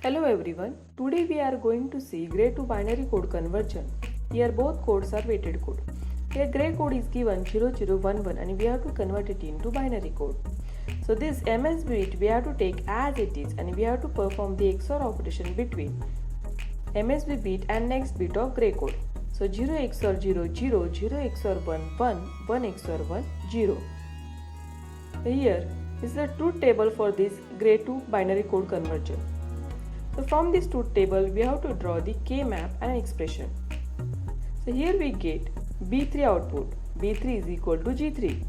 Hello everyone, today we are going to see gray to binary code conversion. Here both codes are weighted code. Here gray code is given 0011 and we have to convert it into binary code. So this MS bit we have to take as it is and we have to perform the XOR operation between MSB bit and next bit of gray code. So 0 XOR 0 0, 0 XOR 1 1, 1 XOR 1 0. Here is the truth table for this gray to binary code conversion. So from this truth table we have to draw the K map and expression. So here we get B3 output, B3 is equal to G3.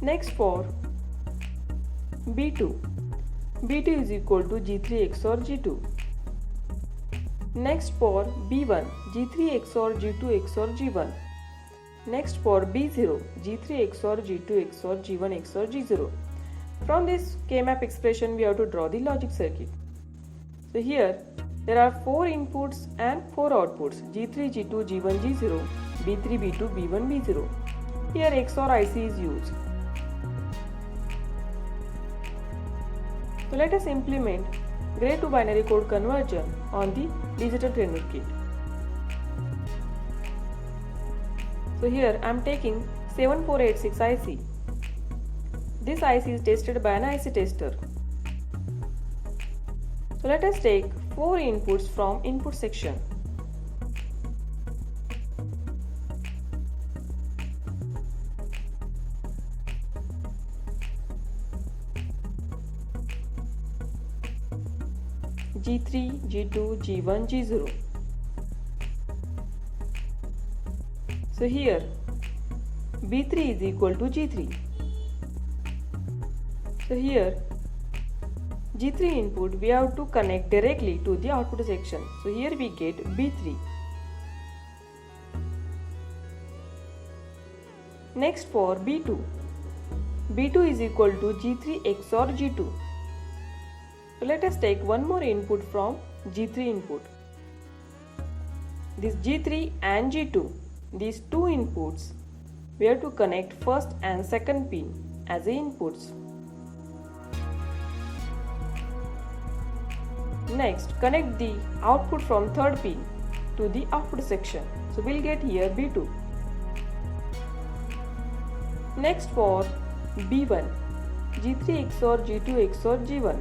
Next for B2, B2 is equal to G3 XOR G2. Next for B1, G3 XOR G2 XOR G1. Next for B0, G3 XOR G2 XOR G1 XOR G0. From this K-map expression we have to draw the logic circuit. So here there are 4 inputs and 4 outputs G3, G2, G1, G0, B3, B2, B1, B0. Here XOR IC is used. So let us implement gray to binary code conversion on the digital training kit. So here I am taking 7486 IC. This IC is tested by an IC tester. So let us take 4 inputs from input section. G3, G2, G1, G0. So here B3 is equal to G3. So here G3 input we have to connect directly to the output section. So here we get B3. Next for B2. B2 is equal to G3 XOR G2. So let us take one more input from G3 input. This G3 and G2, these two inputs, we have to connect first and second pin as the inputs. Next, connect the output from third pin to the output section. So we'll get here B2. Next for B1, G3 XOR G2 XOR G1.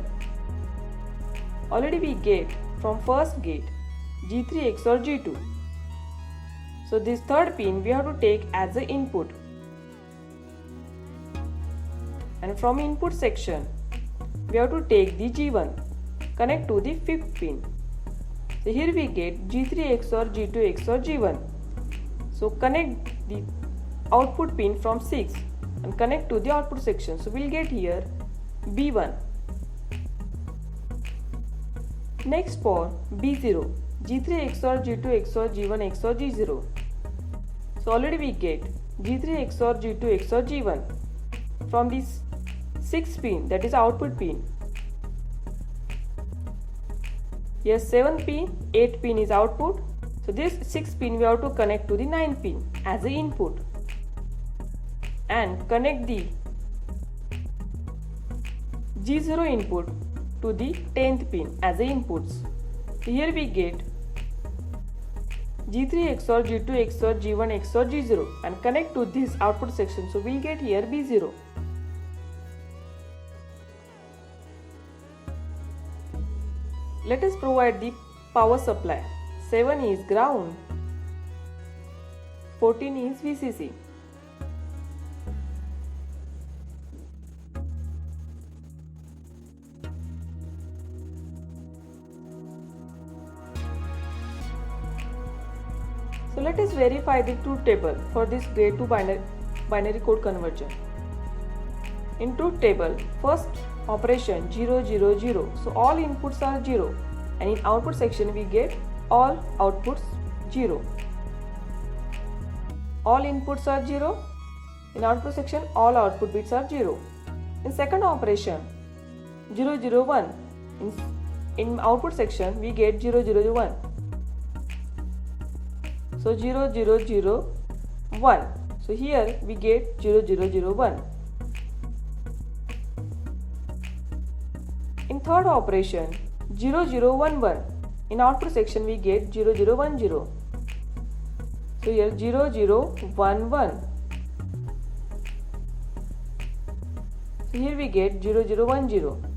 Already we get from first gate G3 XOR G2. So this third pin we have to take as the input. And from input section we have to take the G1. Connect to the fifth pin. So here we get G3 XOR G2 XOR G1. So connect the output pin from 6 and connect to the output section. So we'll get here B1. Next for B0, G3 XOR G2 XOR G1 XOR G0. So already we get G3 XOR G2 XOR G1 from this 6th pin, that is output pin. Here 7 pin, 8 pin is output. So this 6 pin we have to connect to the 9 pin as the input and connect the G0 input to the 10th pin as the inputs. Here we get G3 XOR G2 XOR G1 XOR G0 and connect to this output section. So we'll get here B0. Let us provide the power supply. 7 is ground, 14 is VCC. So let us verify the truth table for this gray to binary code conversion. In truth table, first operation 0 0 0. So all inputs are 0 and in output section we get all outputs 0. All inputs are 0. In output section all output bits are 0. In second operation 0 0 1. In output section we get 0 0 1. So 0 0 0 1. So here we get 0 0 0 1. In third operation, 0011. In output section we get 0010. So here 0011. So here we get 0010.